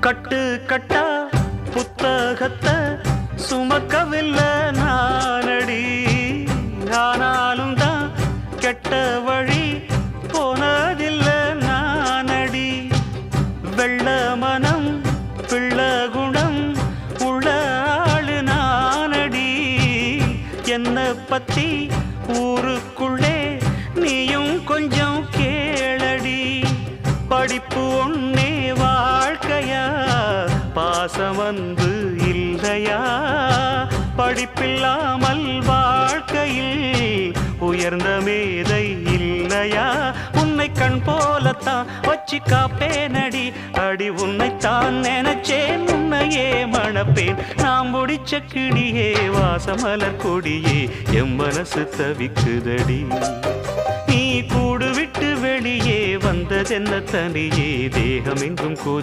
கட்டு கட்டா புத்தகத்தை சுமக்கவில்லை நானடி. ஆனாலும் தான் கெட்ட வழி போனதில்லை நானடி. வெள்ள மனம் பிள்ள குணம் உள்ள ஆளு நானடி. என்ன பத்தி ஊருக்குள்ளே நீயும் கொஞ்சம் கேளடி. படிப்பு ஒன்னே வாழ்க்கையா, பாசம் வந்து இல்லையா? படிப்பில்லாமல் வாழ்க்கையில் உயர்ந்த மேதை இல்லையா? உன்னை கண் போலத்தான் வச்சு காப்பேனடி. அடி உன்னைத்தான் நினைச்சேன், உன்னையே மணப்பேன். நாம் முடிச்ச கிளியே வாசமலர் கொடியே, எம் மனசு தவிக்குதடி. நீ கூடு விட்டு வெளியே வந்ததென்ன தனியே, தேகம் எங்கும் கொதி